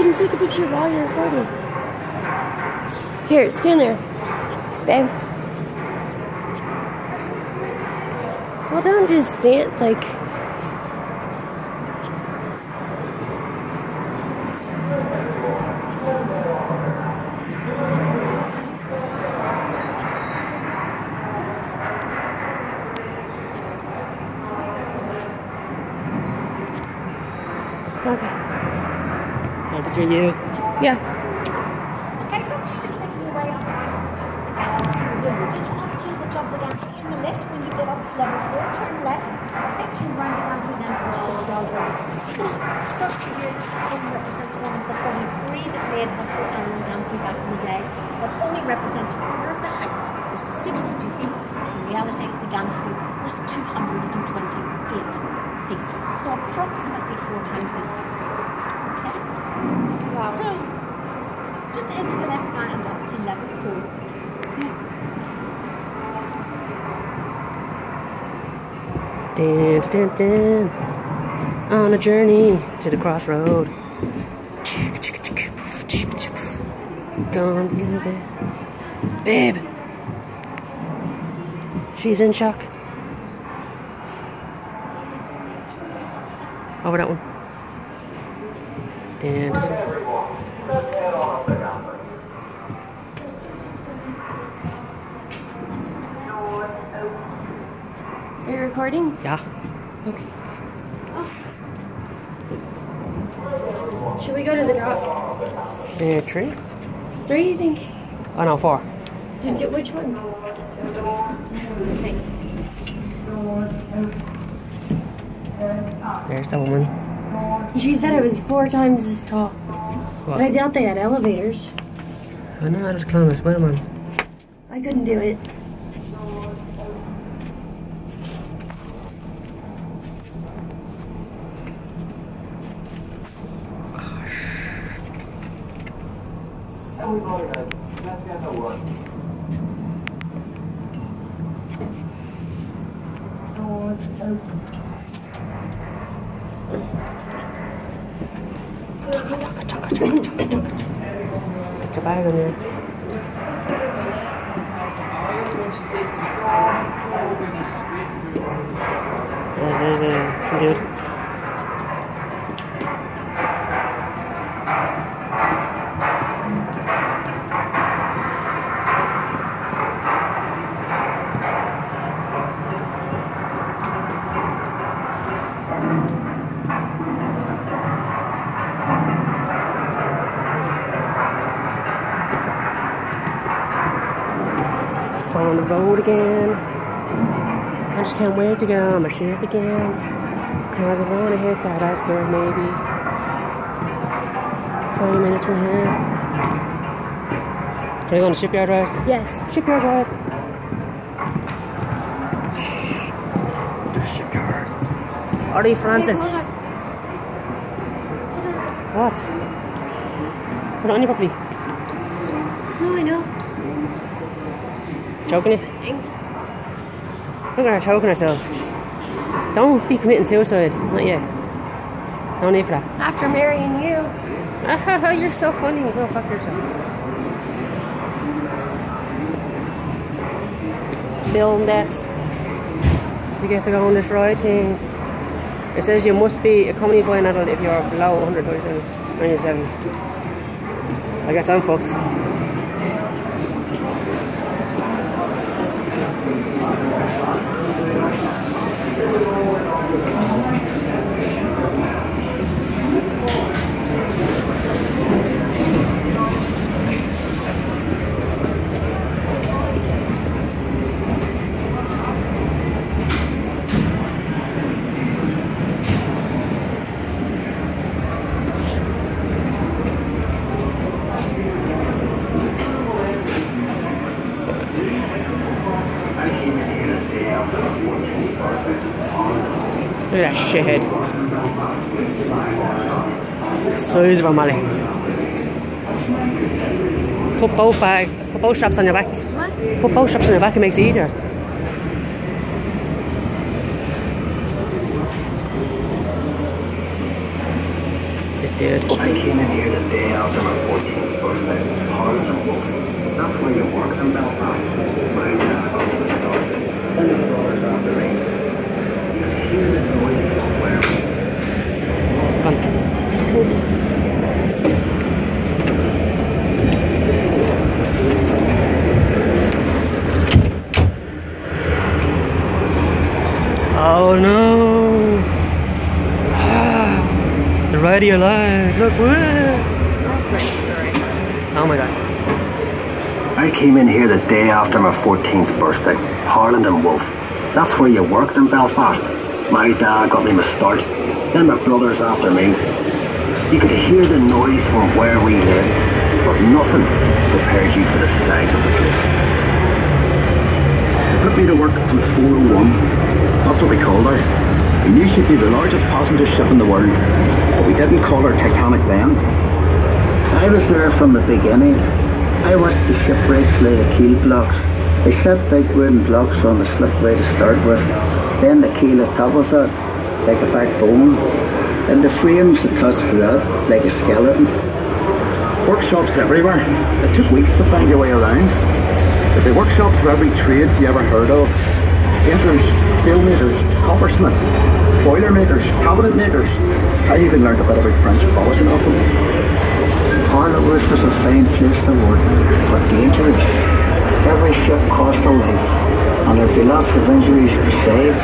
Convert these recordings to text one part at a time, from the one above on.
can take a picture while you're recording. Here, stand there. Babe. Well, don't just stand like... Okay. Can I picture you? Yeah. Okay, folks, you're just making your way up to the gantry. Just up to the top of the gantry in the lift. When you get up to level 4, turn left. Takes you around the gantry down to the shipyard drive. This structure here, this home represents one of the 33 that made Hudson Island gantry back in the day, but only represents a quarter of the height. This is 62 feet. In reality, the gantry was 228 feet. So approximately 4 times this height. Okay? Wow. So, just into the left now and up to level 4. Dun, dun, dun. On a journey to the crossroad. Gone the elevator. Babe! She's in shock. Over that one. Dun, dun, dun. Are you recording? Yeah. Okay. Should we go to the top? 3? 3, you think? Oh no, 4. Did you, which one? Okay. There's the woman. She said it was 4 times as tall. What? But I doubt they had elevators. I know how to climb a Spider-Man. I couldn't do it. It's a bag on there. There's some dude. On the road again. I just can't wait to get on my ship again, cause I want to hit that iceberg maybe 20 minutes from here. Can I go on the shipyard ride? Yes. Shipyard ride. The shipyard. Alright, Francis. Hey, hold on. What? Put it on you properly. No, I know. Choking you? Look at her choking herself. Don't be committing suicide. Not yet. No need for that. After marrying you. You're so funny. Go fuck yourself. Film decks. You get to go on this ride thing. It says you must be a comedy boy adult if you're below 127. I guess I'm fucked. Look at that shithead. Size of a molly. Put both straps on your back. What? Put both straps on your back, it makes it easier. this dude. I came in here the day after my 14th birthday. Hard as a book. That's where you work in Belfast. My dad got me started. And the brothers after me. You can hear the noise somewhere. Oh no! The ride of your life. Look, oh my god. I came in here the day after my 14th birthday. Harland and Wolf. That's where you worked in Belfast. My dad got me my start. Then my brothers after me. You could hear the noise from where we lived, but nothing prepared you for the size of the place. They put me to work on 401. That's what we called her. We knew she'd be the largest passenger ship in the world, but we didn't call her Titanic then. I was there from the beginning. I watched the shipwrights lay the keel blocks. They set big wooden blocks on the slipway to start with, then the keel atop of that, like a backbone, and the frames attached to that, like a skeleton. Workshops everywhere. It took weeks to find your way around. There'd be workshops for every trade you ever heard of. Painters, sailmakers, coppersmiths, boiler makers, cabinet makers. I even learned a bit about French polishing off them. Harlowworth was a fine place to work, but dangerous. Every ship cost a life, and there'd be lots of injuries besides.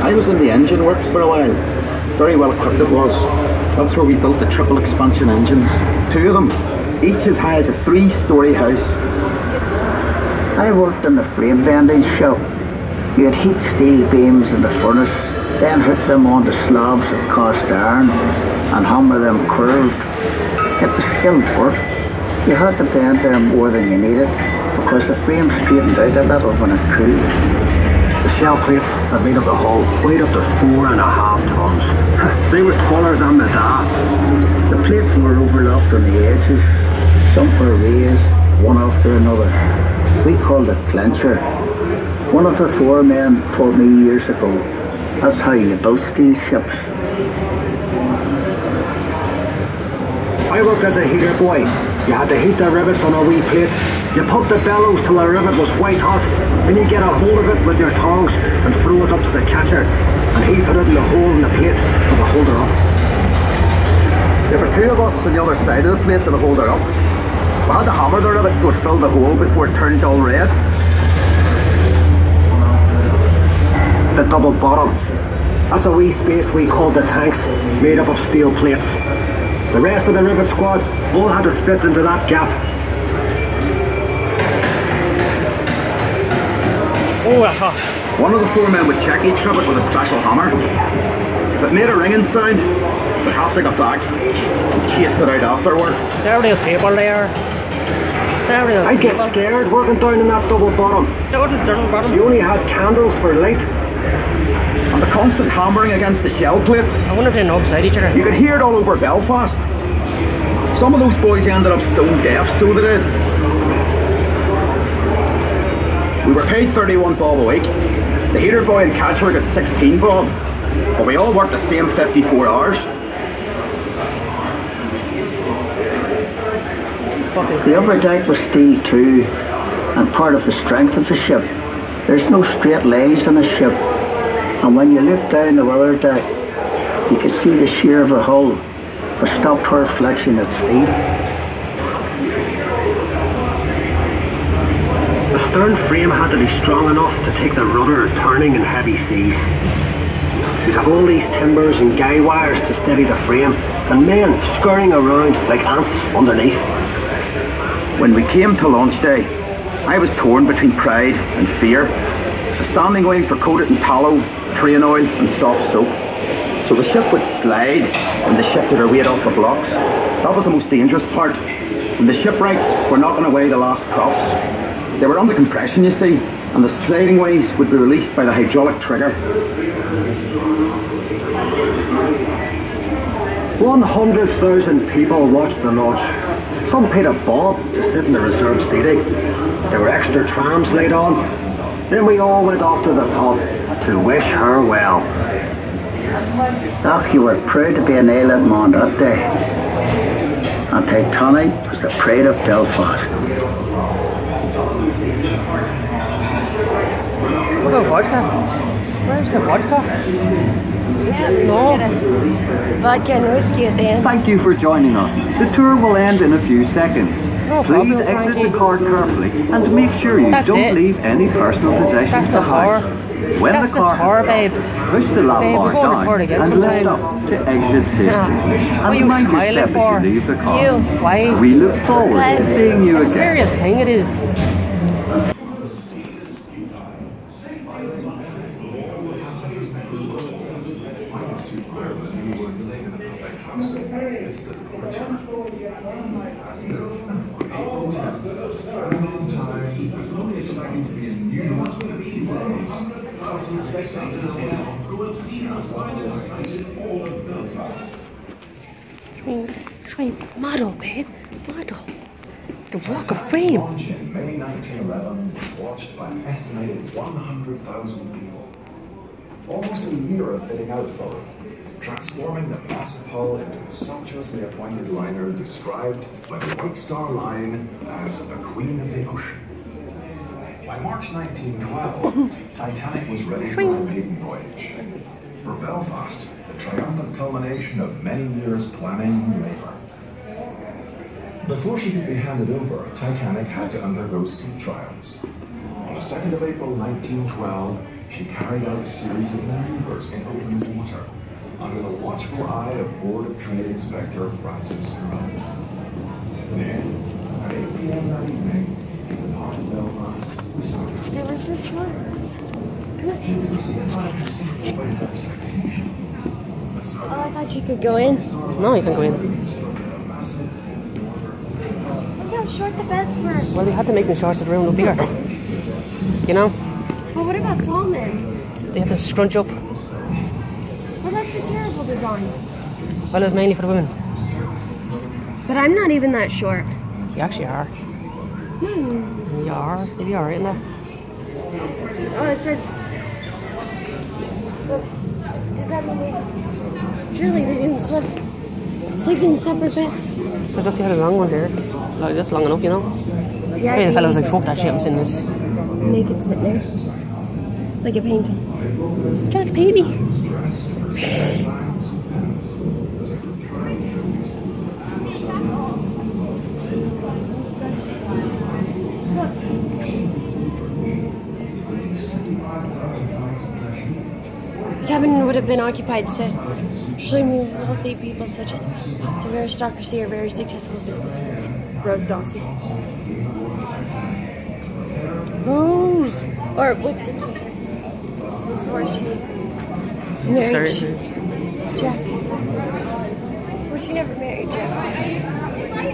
I was in the engine works for a while. Very well equipped it was. That's where we built the triple expansion engines. 2 of them, each as high as a 3-story house. I worked in the frame bending shop. You'd heat steel beams in the furnace, then hook them onto slabs of cast iron and hammer them curved. It was skilled work. You had to bend them more than you needed because the frame straightened out a little when it cooled. The shell plates that made up the hull weighed up to 4.5 tons. They were taller than the da. The plates were overlapped on the edges. Some were raised, one after another. We called it clincher. One of the 4 men told me years ago, that's how you built steel ships. I worked as a heater boy. You had to heat the rivets on a wee plate. You put the bellows till the rivet was white hot, then you get a hold of it with your tongs and throw it up to the catcher, and he put it in the hole in the plate for the holder up. There were 2 of us on the other side of the plate to hold her up. We had to hammer the rivet so it filled the hole before it turned dull red. The double bottom. That's a wee space we called the tanks, made up of steel plates. The rest of the rivet squad all had to fit into that gap. Oh, that's hot. One of the 4 men would check each rivet with a special hammer. If it made a ringing sound, we'd have to go back and chase it out afterward. They're real people there. They're real I'd get people. scared working down in that double bottom. You only had candles for light. And the constant hammering against the shell plates. I wonder if they know beside each other. You could hear it all over Belfast. Some of those boys ended up stone deaf, so they did. We were paid 31 bob a week. The heater boy and catcher got 16 bob. But we all worked the same 54 hours. The upper deck was steel too, and part of the strength of the ship. There's no straight lines in a ship, and when you look down the weather deck, you could see the shear of the hull, which stopped her flexion at sea. The stern frame had to be strong enough to take the rudder turning in heavy seas. You'd have all these timbers and guy wires to steady the frame, and men scurrying around like ants underneath. When we came to launch day, I was torn between pride and fear. The standing wings were coated in tallow, train oil and soft soap. So the ship would slide when they shifted her weight off the blocks. That was the most dangerous part. When the shipwrights were knocking away the last props, they were under compression, you see, and the sliding wings would be released by the hydraulic trigger. 100,000 people watched the launch. Some paid a bob to sit in the reserved seating. There were extra trams laid on. Then we all went off to the pub to wish her well. Doc, you were proud to be an island man that day. And Titanic was the pride of Belfast. What about vodka? Where's the vodka? Yeah, we No. should get a vodka and whiskey at the end. Thank you for joining us. The tour will end in a few seconds. No Please problem, exit Frankie. the car carefully and make sure you That's don't it. leave any personal possessions That's a behind. tour. When That's the car a tour, has babe. stopped, push the lap Babe, bar we're going to down tour again and lift sometime. up to exit safely. Yeah. What are And you mind your smiling step for? as you leave the car. You. Why? We look forward to seeing you It's a again. serious thing, it is. Model, babe. Model. The Walk of Fame. Launch in May 1911 was watched by an estimated 100,000 people. Almost a year of fitting out followed, transforming the massive hull into a sumptuously appointed liner described by the White Star Line as a queen of the ocean. By March 1912, Titanic was ready for her maiden voyage. For Belfast, the triumphant culmination of many years planning and labor. Before she could be handed over, Titanic had to undergo sea trials. On the 2nd of April 1912, she carried out a series of maneuvers in open water under the watchful eye of Board of Trade Inspector Francis Rhodes. Then, at 8 p.m. that evening, in the heart of Belfast, we saw her. They were so short. She was received by a considerable wave of expectation. Oh, I thought you could go in. No, you can go in. Look how short the beds were. Well, they had to make them short so the room looked bigger. You know? Well, what about tall men? They had to scrunch up. Well, that's a terrible design. Well, it was mainly for the women. But I'm not even that short. You actually are. You are. You'll be alright in there. Oh, it says... Look, does that mean they... Surely they didn't sleep in separate beds. So look, you had a long one there. Like, that's long enough, you know? Yeah, Maybe the fellow was like, fuck that shit, I'm sitting this. naked sitting there. Like a painting. Jack, baby. The cabin would have been occupied to extremely wealthy people such as the aristocracy or very successful business. Rose Dawson. Rose! Or what did before she married Sorry. Jack. Well, she never married Jack.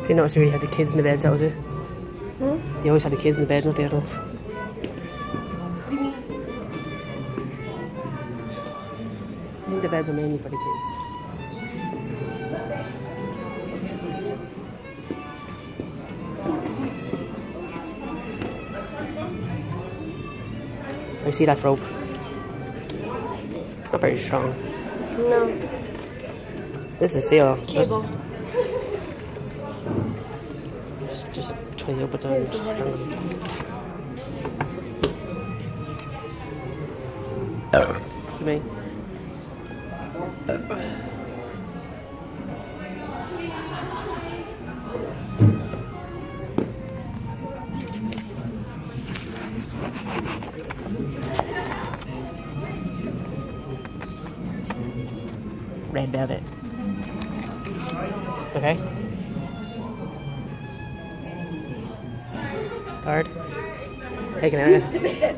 If you notice, they really had the kids in the beds, that was it. They always had the kids in the bed, not the adults. I think the beds are mainly for the kids. I see that rope. It's not very strong. No. This is steel. Cable. Just try to open it down. Just Give me. Red velvet. Okay. Tired? Taking it out. Just a bit.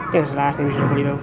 I think that's the last thing we should worry about.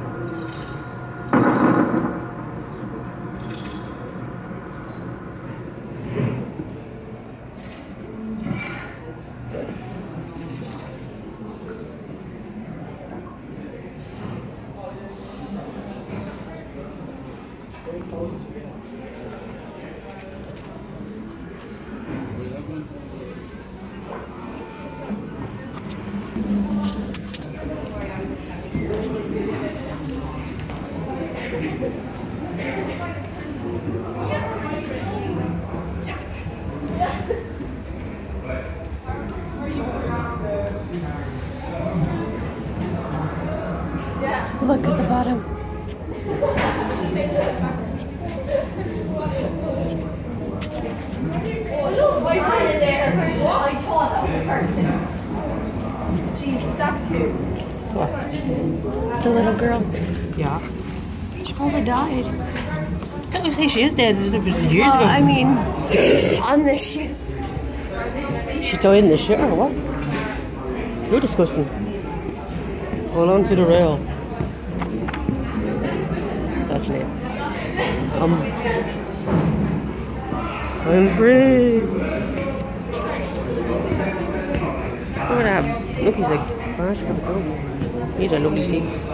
Look at the bottom. Oh, look, my friend is there. What? I thought that was a person. Jesus, that's cute. What? The little girl. Yeah. She probably died. Don't you say she is dead? It was years ago. I mean, on this ship. She died in the ship or what? You're disgusting. Hold on to the rail. That's it. I'm free. Look at that. Look, he's like, gosh, look at the go. These are lovely seats.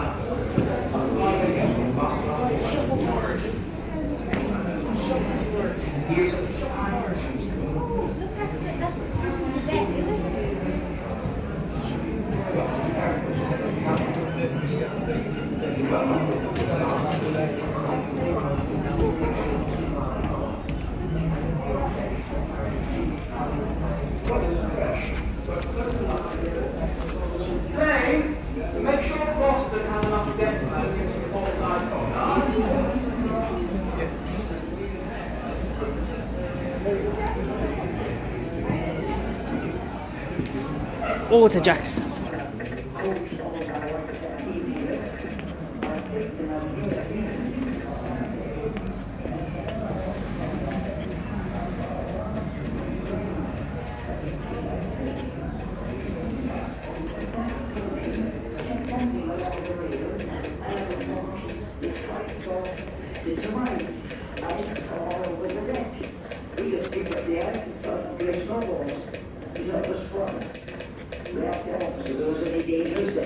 Make sure Boston has enough debt to the port side Oh, to Jack's.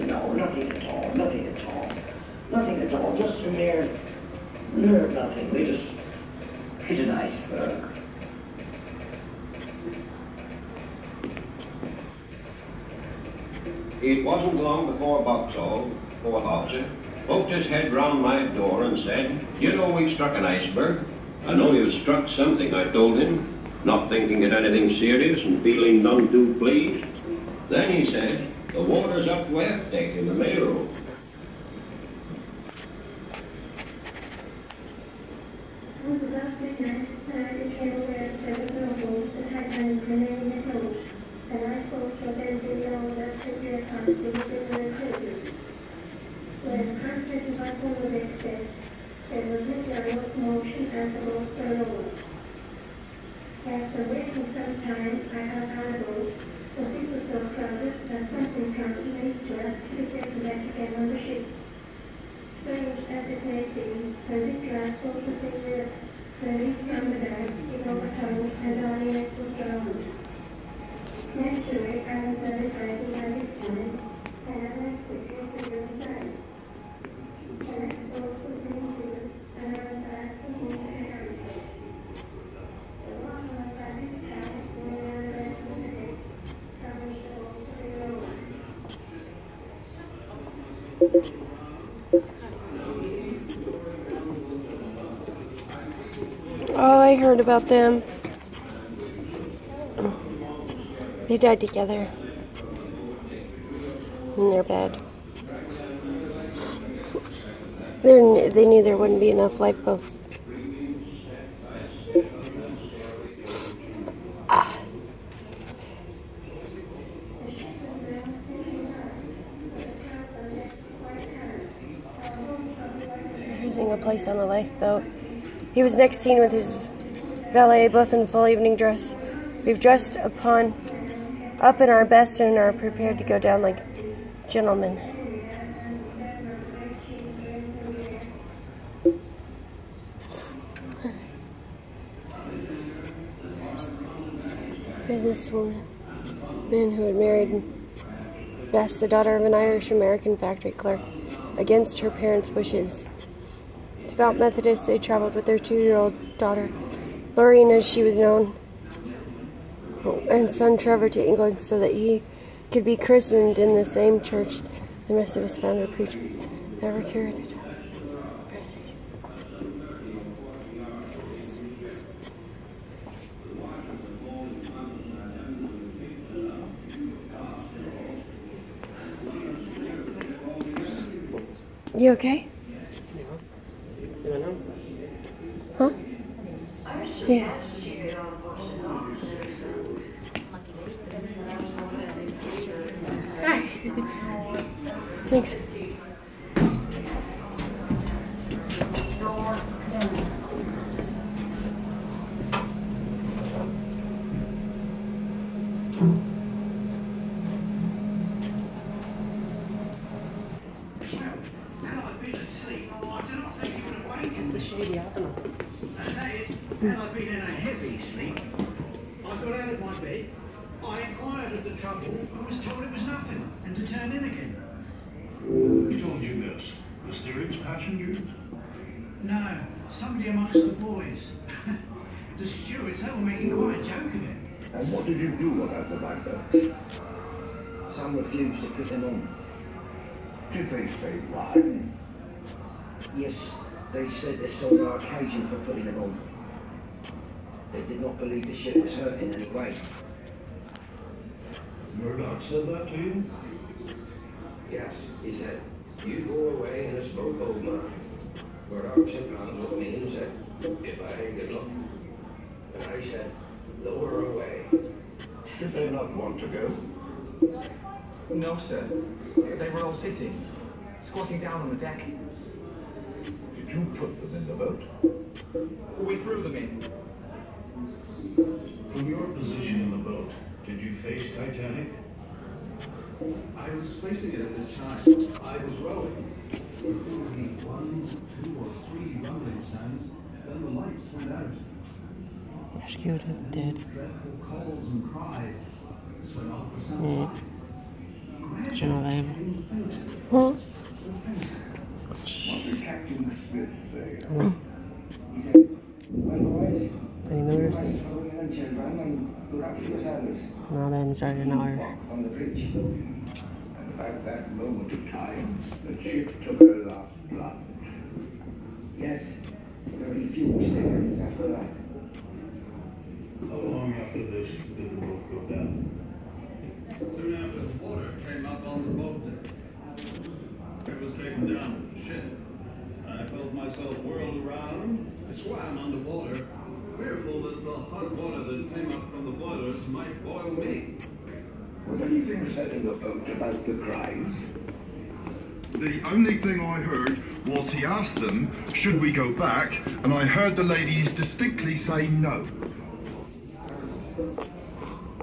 No, nothing at all, nothing at all. Nothing at all, just a mere nothing. We just hit an iceberg. It wasn't long before Boxall, poor officer, poked his head round my door and said, "You know we struck an iceberg." "I know you've struck something," I told him, not thinking it anything serious and feeling none too pleased. Then he said, "The water's up to F deck in the mail room." On the last midnight, I became aware of several novels that Titanic remained at home, and I thought that there would be no other severe consequences within the children. When constantly by holiday said, there was little locomotion and the boats were lower. After waiting some time, I had had a boat, but it was so crowded that something prompted me to ask to be taken back again on the ship. Strange as it may seem, when this last boat was in the released from the bag, it overturned and all the eggs was drowned. Naturally, I was very frightened by this time, and I went quickly to the other side. The next boat was being filled, and I was asked to move to the carriage. The water was by this time going Oh, I heard about them. They died together in their bed. They knew there wouldn't be enough lifeboats. Using a place on a lifeboat. He was next seen with his valet, both in full evening dress. We've dressed up in our best and are prepared to go down like gentlemen. Businesswoman who had married Bess, the daughter of an Irish-American factory clerk, against her parents' wishes. Devout Methodists, they traveled with their 2-year-old daughter, Lorraine as she was known, and son Trevor to England so that he could be christened in the same church the Methodist founder preacher never cured it. You okay? Huh? Yeah. Sorry. Thanks. It's a shady happening. Had I been in a heavy sleep, I got out of my bed, I inquired of the trouble, and was told it was nothing, and to turn in again. Who told you this? The steerage passengers? No, somebody amongst the boys. The stewards, they were making quite a joke of it. And what did you do about the lifeboats? Some refused to put them on. Did they say why? Yes, they said they saw no occasion for putting them on. They did not believe the ship was hurt in any way. Murdoch said that to you? Yes, he said, you go away and us both over. Murdoch shook hands with me and said, goodbye, good luck. And I said, lower away. Did they not want to go? No, sir. They were all sitting, squatting down on the deck. Did you put them in the boat? We threw them in. From your position in the boat, did you face Titanic? I was facing it at this time. I was rowing. It would be 1, 2, or 3 rumbling sounds, then the lights went out. Rescued, dead. Dreadful calls and cries. This went on for some time. Do you know them? Huh? What did Captain Smith say? He said, well, boys, Any notice? follow me and children and look out for yourselves. No, then started an hour. On the bridge. And at that moment of time, the ship took her last plunge. Yes, very few seconds after that. How long after this did the boat go down? Soon after the water came up on the boat deck. It was taken down with the ship. I felt myself whirled around. I swam underwater, fearful that the hot water that came up from the boilers might boil me. Was anything said in the boat about the cries? The only thing I heard was he asked them, should we go back? And I heard the ladies distinctly say no.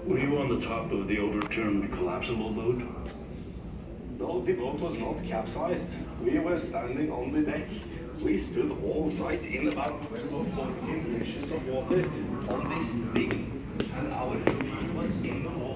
Were you on the top of the overturned collapsible boat? No, the boat was not capsized. We were standing on the deck. We stood all right in about 12 or 14 inches of water on this thing, and our feet was in the water.